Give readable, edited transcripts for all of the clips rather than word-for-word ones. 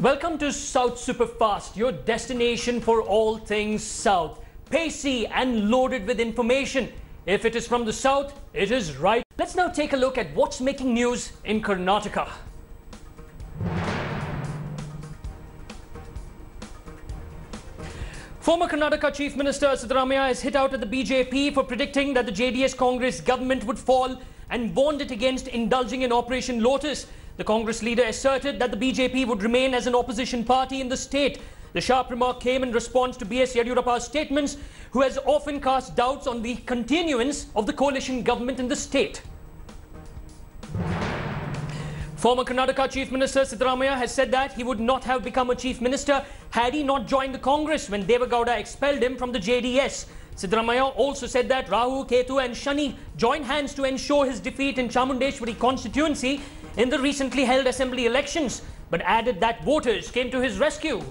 Welcome to South Superfast, your destination for all things South. Pacey and loaded with information. If it is from the South, it is right. Let's now take a look at what's making news in Karnataka. Former Karnataka Chief Minister SIDDARAMAIAH has hit out at the BJP for predicting that the JDS Congress government would fall and warned it against indulging in Operation Lotus. The Congress leader asserted that the BJP would remain as an opposition party in the state. The sharp remark came in response to B.S. Yediyurappa's statements, who has often cast doubts on the continuance of the coalition government in the state. Former Karnataka Chief Minister SIDDARAMAIAH has said that he would not have become a Chief Minister had he not joined the Congress when Devagowda expelled him from the JDS. SIDDARAMAIAH also said that Rahul, Ketu and Shani joined hands to ensure his defeat in Chamundeshwari constituency in the recently held assembly elections, but added that voters came to his rescue.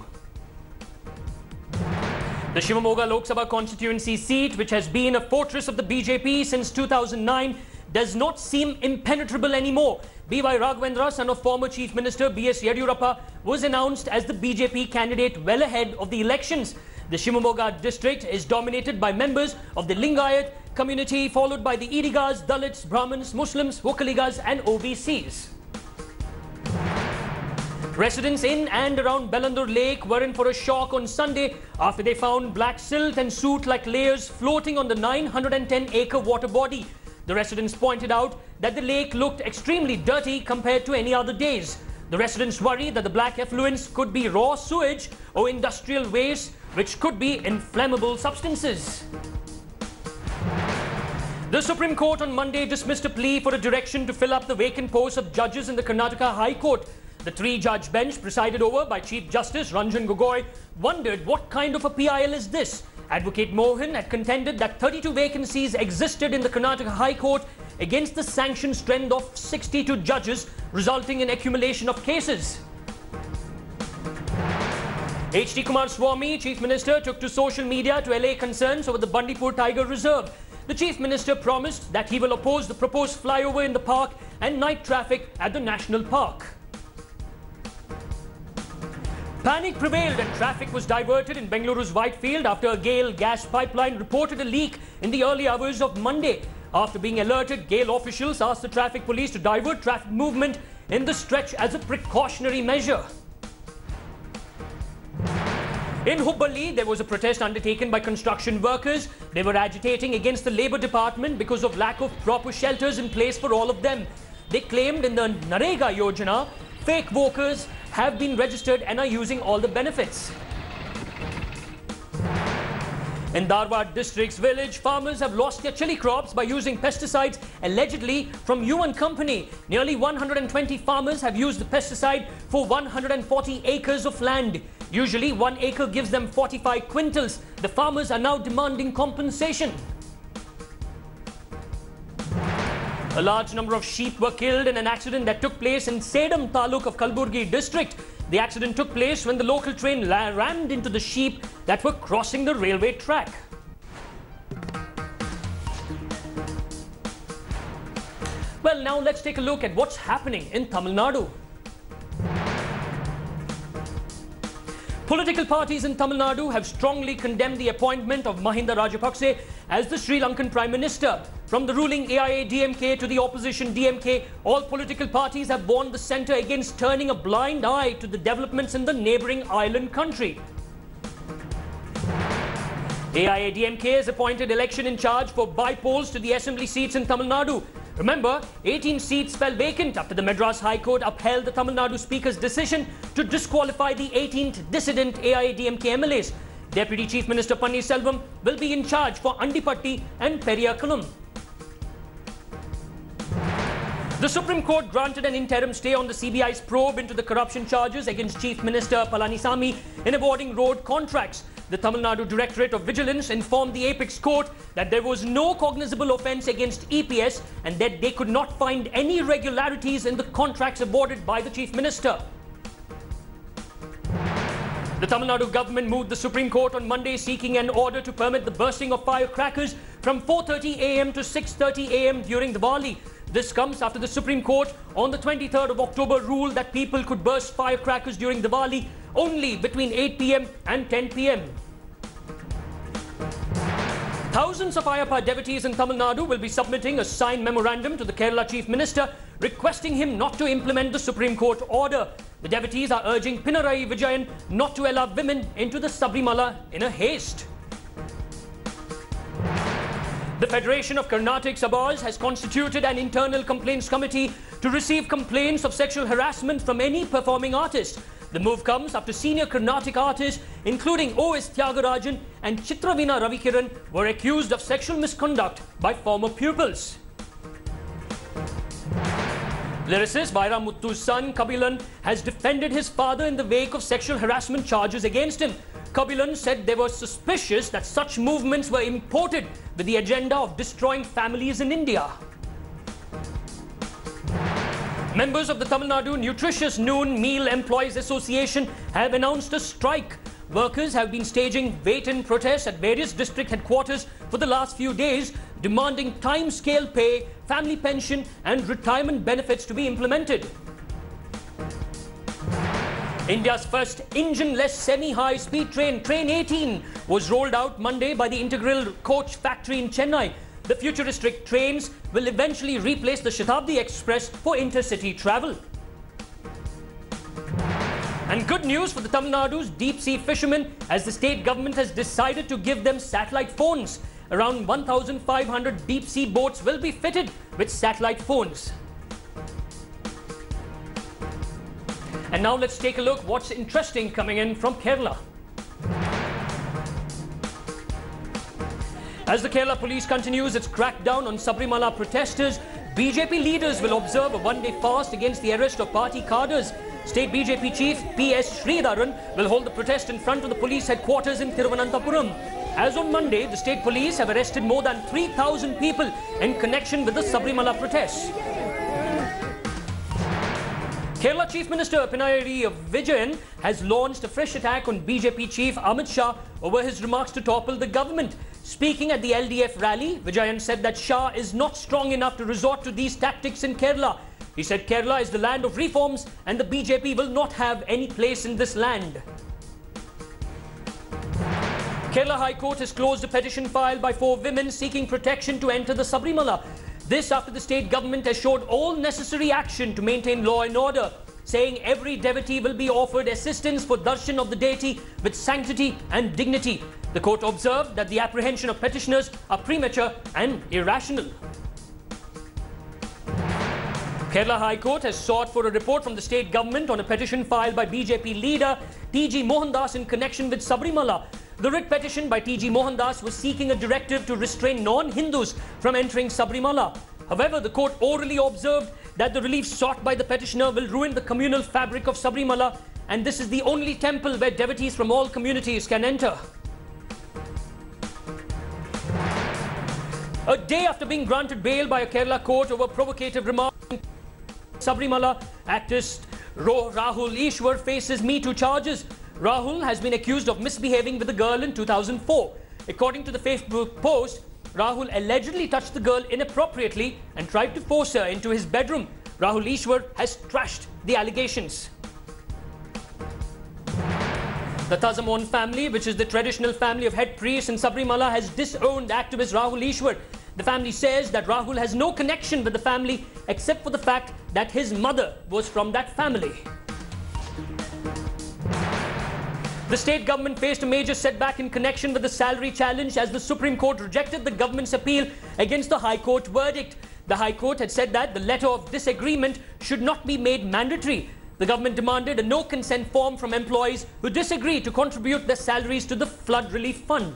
The Shivamogga Lok Sabha constituency seat, which has been a fortress of the BJP since 2009, does not seem impenetrable anymore. B.Y. Raghavendra, son of former Chief Minister B.S. Yediyurappa, was announced as the BJP candidate well ahead of the elections. The Shivamogga district is dominated by members of the Lingayat community, followed by the Irigas, Dalits, Brahmins, Muslims, Vokkaligas and OBCs. Residents in and around Bellandur Lake were in for a shock on Sunday after they found black silt and soot-like layers floating on the 910-acre water body. The residents pointed out that the lake looked extremely dirty compared to any other days. The residents worry that the black effluents could be raw sewage or industrial waste, which could be inflammable substances. The Supreme Court on Monday dismissed a plea for a direction to fill up the vacant posts of judges in the Karnataka High Court. The three-judge bench, presided over by Chief Justice Ranjan Gogoi, wondered what kind of a PIL is this. Advocate Mohan had contended that 32 vacancies existed in the Karnataka High Court against the sanctioned strength of 62 judges, resulting in accumulation of cases. H.D. Kumaraswamy, Chief Minister, took to social media to allay concerns over the Bandipur Tiger Reserve. The Chief Minister promised that he will oppose the proposed flyover in the park and night traffic at the National Park. Panic prevailed and traffic was diverted in Bengaluru's Whitefield after a GAIL gas pipeline reported a leak in the early hours of Monday. After being alerted, GAIL officials asked the traffic police to divert traffic movement in the stretch as a precautionary measure. In Hubballi, there was a protest undertaken by construction workers. They were agitating against the Labour Department because of lack of proper shelters in place for all of them. They claimed in the Narega Yojana, fake workers have been registered and are using all the benefits. In Dharwad district's village, farmers have lost their chili crops by using pesticides allegedly from Yuvan Company. Nearly 120 farmers have used the pesticide for 140 acres of land. Usually 1 acre gives them 45 quintals. The farmers are now demanding compensation. A large number of sheep were killed in an accident that took place in Sedam Taluk of Kalburgi district. The accident took place when the local train rammed into the sheep that were crossing the railway track. Well, now let's take a look at what's happening in Tamil Nadu. Political parties in Tamil Nadu have strongly condemned the appointment of Mahinda Rajapakse as the Sri Lankan Prime Minister. From the ruling AIA-DMK to the opposition DMK, all political parties have warned the centre against turning a blind eye to the developments in the neighbouring island country. AIA-DMK has appointed election in charge for by-polls to the assembly seats in Tamil Nadu. Remember, 18 seats fell vacant after the Madras High Court upheld the Tamil Nadu Speaker's decision to disqualify the 18th dissident AIA-DMK MLAs. Deputy Chief Minister Pannirselvam will be in charge for Andipatti and Periyakulam. The Supreme Court granted an interim stay on the CBI's probe into the corruption charges against Chief Minister Palanisamy in awarding road contracts. The Tamil Nadu Directorate of Vigilance informed the Apex Court that there was no cognizable offence against EPS and that they could not find any irregularities in the contracts awarded by the Chief Minister. The Tamil Nadu government moved the Supreme Court on Monday seeking an order to permit the bursting of firecrackers from 4:30 a.m. to 6:30 a.m. during Diwali. This comes after the Supreme Court on the 23rd of October ruled that people could burst firecrackers during Diwali only between 8 p.m. and 10 p.m. Thousands of Ayyappa devotees in Tamil Nadu will be submitting a signed memorandum to the Kerala Chief Minister requesting him not to implement the Supreme Court order. The devotees are urging Pinarayi Vijayan not to allow women into the Sabarimala in a haste. The Federation of Carnatic Sabars has constituted an internal complaints committee to receive complaints of sexual harassment from any performing artist. The move comes after senior Carnatic artists, including O.S. Tyagarajan and Chitravina Ravikiran, were accused of sexual misconduct by former pupils. Lyricist Vairamuthu's son, Kabilan, has defended his father in the wake of sexual harassment charges against him. Kabilan said they were suspicious that such movements were imported with the agenda of destroying families in India. Members of the Tamil Nadu Nutritious Noon Meal Employees Association have announced a strike. Workers have been staging wait-in protests at various district headquarters for the last few days, demanding time-scale pay, family pension and retirement benefits to be implemented. India's first engine-less semi-high-speed train, Train 18, was rolled out Monday by the Integral Coach Factory in Chennai. The futuristic trains will eventually replace the Shatabdi Express for intercity travel. And good news for the Tamil Nadu's deep-sea fishermen, as the state government has decided to give them satellite phones. Around 1,500 deep-sea boats will be fitted with satellite phones. And now let's take a look what's interesting coming in from Kerala. As the Kerala police continues its crackdown on Sabarimala protesters, BJP leaders will observe a one-day fast against the arrest of party cadres. State BJP chief P.S. Sridharan will hold the protest in front of the police headquarters in Thiruvananthapuram. As on Monday, the state police have arrested more than 3,000 people in connection with the Sabarimala protests. Kerala Chief Minister Pinarayi Vijayan has launched a fresh attack on BJP chief Amit Shah over his remarks to topple the government. Speaking at the LDF rally, Vijayan said that Shah is not strong enough to resort to these tactics in Kerala. He said Kerala is the land of reforms and the BJP will not have any place in this land. Kerala High Court has closed a petition filed by 4 women seeking protection to enter the Sabarimala. This after the state government has showed all necessary action to maintain law and order, saying every devotee will be offered assistance for darshan of the deity with sanctity and dignity. The court observed that the apprehension of petitioners are premature and irrational. Kerala High Court has sought for a report from the state government on a petition filed by BJP leader T.G. Mohandas in connection with Sabarimala. The writ petition by T.G. Mohandas was seeking a directive to restrain non-Hindus from entering Sabarimala. However, the court orally observed that the relief sought by the petitioner will ruin the communal fabric of Sabarimala, and this is the only temple where devotees from all communities can enter. A day after being granted bail by a Kerala court over provocative remarks, Sabarimala activist Rahul EASWAR faces METOO charges. Rahul has been accused of misbehaving with a girl in 2004. According to the Facebook post, Rahul allegedly touched the girl inappropriately and tried to force her into his bedroom. Rahul EASWAR has trashed the allegations. The Tazamon family, which is the traditional family of head priests in Sabarimala, has disowned activist Rahul EASWAR. The family says that Rahul has no connection with the family except for the fact that his mother was from that family. The state government faced a major setback in connection with the salary challenge as the Supreme Court rejected the government's appeal against the High Court verdict. The High Court had said that the letter of disagreement should not be made mandatory. The government demanded a no-consent form from employees who disagree to contribute their salaries to the flood relief fund.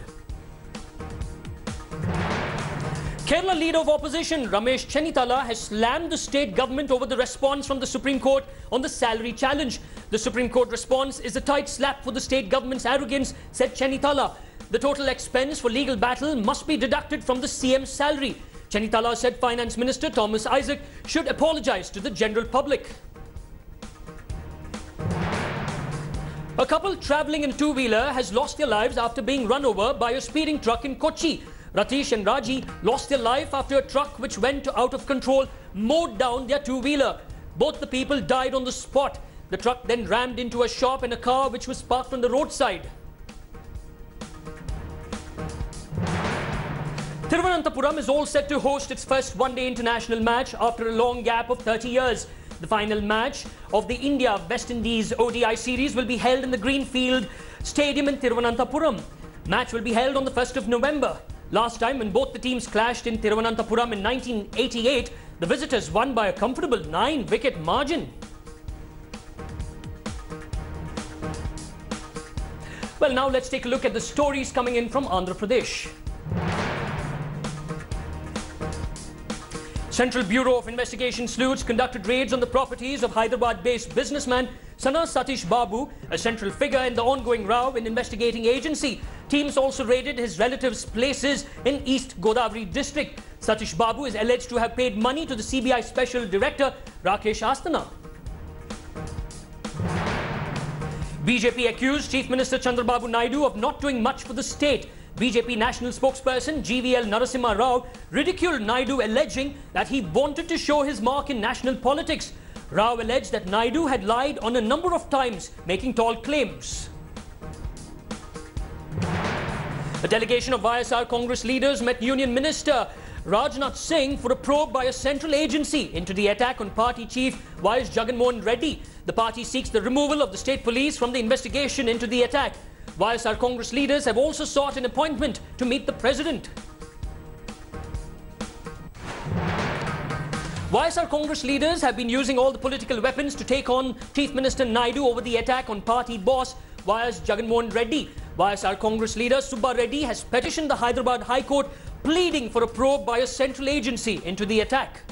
Kerala leader of opposition Ramesh Chennithala has slammed the state government over the response from the Supreme Court on the salary challenge. The Supreme Court response is a tight slap for the state government's arrogance, said Chennithala. The total expense for legal battle must be deducted from the CM's salary. Chennithala said Finance Minister Thomas Isaac should apologize to the general public. A couple travelling in a two-wheeler has lost their lives after being run over by a speeding truck in Kochi. Ratish and Raji lost their life after a truck which went out of control mowed down their two-wheeler. Both the people died on the spot. The truck then rammed into a shop and a car which was parked on the roadside. Thiruvananthapuram is all set to host its first one-day international match after a long gap of 30 years. The final match of the India-West Indies ODI series will be held in the Greenfield Stadium in Thiruvananthapuram. Match will be held on the 1st of November. Last time when both the teams clashed in Thiruvananthapuram in 1988, the visitors won by a comfortable 9-wicket margin. Well, now let's take a look at the stories coming in from Andhra Pradesh. Central Bureau of Investigation sleuths conducted raids on the properties of Hyderabad-based businessman SATISH Babu, a central figure in the ongoing row in investigating agency. Teams also raided his relatives' places in East Godavari district. SATISH Babu is alleged to have paid money to the CBI Special Director Rakesh Asthana. BJP accused Chief Minister Chandrababu Naidu of not doing much for the state. BJP national spokesperson GVL Narasimha Rao ridiculed Naidu, alleging that he wanted to show his mark in national politics. Rao alleged that Naidu had lied on a number of times, making tall claims. A delegation of YSR Congress leaders met Union Minister Rajnath Singh for a probe by a central agency into the attack on party chief YS Jaganmohan Reddy. The party seeks the removal of the state police from the investigation into the attack. YSR Congress leaders have also sought an appointment to meet the president. YSR Congress leaders have been using all the political weapons to take on Chief Minister Naidu over the attack on party boss YS Jaganmohan Reddy. YSR Congress leader Subba Reddy has petitioned the Hyderabad High Court, pleading for a probe by a central agency into the attack.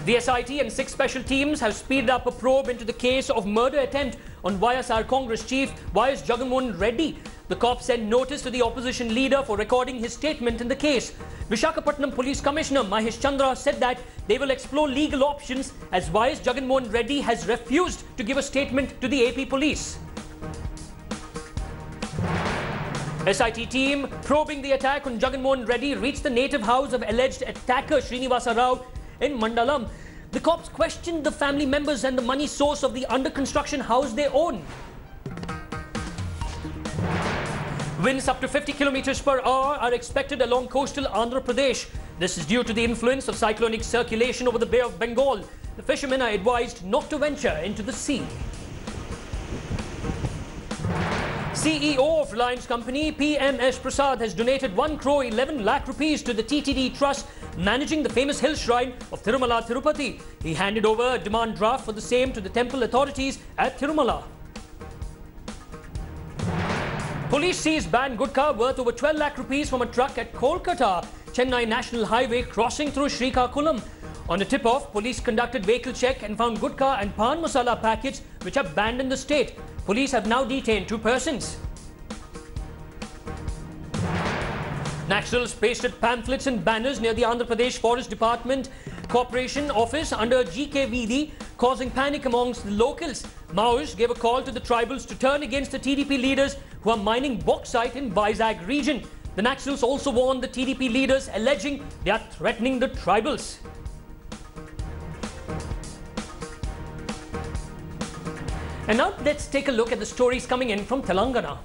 The SIT and 6 special teams have speeded up a probe into the case of murder attempt on YSR Congress chief YS Jaganmohan Reddy. The cops sent notice to the opposition leader for recording his statement in the case. Visakhapatnam Police Commissioner Mahesh Chandra said that they will explore legal options as YS Jaganmohan Reddy has refused to give a statement to the AP police. SIT team probing the attack on Jaganmohan Reddy reached the native house of alleged attacker Srinivasa Rao in Mandalam. The cops questioned the family members and the money source of the under-construction house they own. Winds up to 50 km per hour are expected along coastal Andhra Pradesh. This is due to the influence of cyclonic circulation over the Bay of Bengal. The fishermen are advised not to venture into the sea. CEO of Reliance Company PMS Prasad has donated 1 crore 11 lakh rupees to the TTD Trust managing the famous hill shrine of Tirumala Tirupati. He handed over a demand draft for the same to the temple authorities at Tirumala. Police seized banned GUTKHA worth over 12 lakh rupees from a truck at Kolkata Chennai National Highway crossing through Srikakulam. On a tip-off, police conducted vehicle check and found GUTKHA and Pan Masala packets which are banned in the state. Police have now detained 2 persons. NAXALS pasted pamphlets and banners near the Andhra Pradesh Forest Department Corporation office under GKVD, causing panic amongst the locals. MOWS gave a call to the tribals to turn against the TDP leaders who are mining bauxite in Vizag region. The NAXALS also warned the TDP leaders, alleging they are threatening the tribals. And now let's take a look at the stories coming in from Telangana.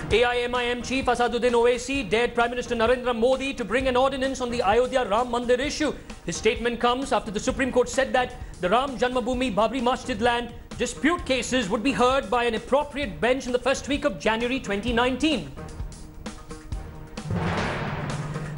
AIMIM Chief Asaduddin Owaisi dared Prime Minister Narendra Modi to bring an ordinance on the Ayodhya Ram Mandir issue. His statement comes after the Supreme Court said that the Ram Janmabhoomi Babri Masjid land dispute cases would be heard by an appropriate bench in the first week of January 2019.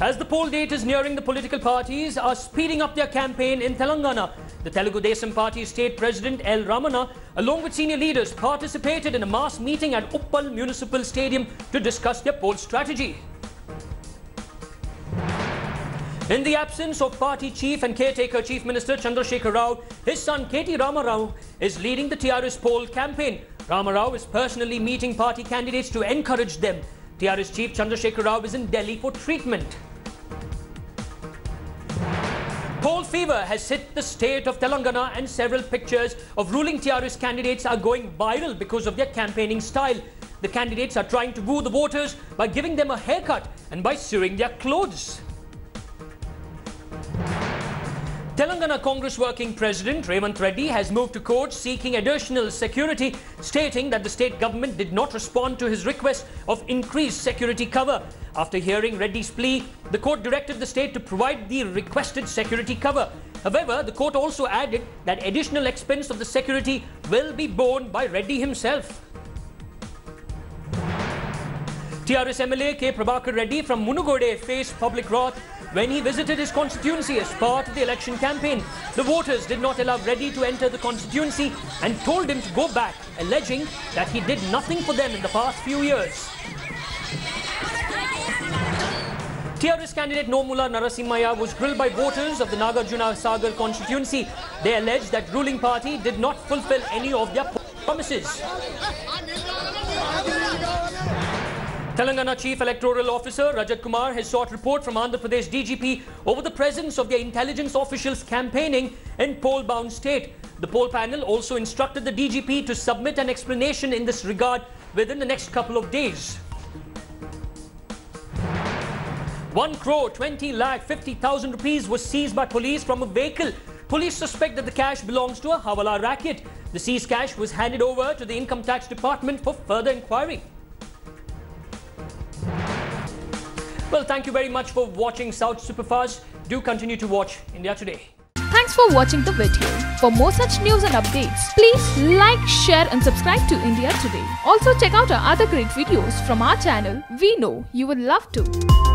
As the poll date is nearing, the political parties are speeding up their campaign in Telangana. The Telugu Desam Party State President L. Ramana, along with senior leaders, participated in a mass meeting at Uppal Municipal Stadium to discuss their poll strategy. In the absence of party chief and caretaker Chief Minister Chandrasekhar Rao, his son K.T. Ramarao is leading the TRS poll campaign. Ramarao is personally meeting party candidates to encourage them. TRS Chief Chandrasekhar Rao is in Delhi for treatment. coal fever has hit the state of Telangana, and several pictures of ruling TRS candidates are going viral because of their campaigning style. The candidates are trying to woo the voters by giving them a haircut and by sewing their clothes. Telangana Congress Working President Revanth Reddy has moved to court seeking additional security, stating that the state government did not respond to his request of increased security cover. After hearing Reddy's plea, the court directed the state to provide the requested security cover. However, the court also added that additional expense of the security will be borne by Reddy himself. TRS MLA K. Prabhakar Reddy from Munugode faced public wrath when he visited his constituency as part of the election campaign. The voters did not allow Reddy to enter the constituency and told him to go back, alleging that he did nothing for them in the past few years. TRS candidate Nomula Narasimhaya was grilled by voters of the Nagarjuna Sagar constituency. They alleged that ruling party did not fulfill any of their promises. Telangana Chief Electoral Officer Rajat Kumar has sought report from Andhra Pradesh DGP over the presence of their intelligence officials campaigning in poll-bound state. The poll panel also instructed the DGP to submit an explanation in this regard within the next couple of days. 1,20,50,000 rupees was seized by police from a vehicle. Police suspect that the cash belongs to a Hawala racket. The seized cash was handed over to the Income Tax Department for further inquiry. Well, thank you very much for watching South Superfast. Do continue to watch India Today. Thanks for watching the video. For more such news and updates, please like, share and subscribe to India Today. Also check out our other great videos from our channel. We know you will love to.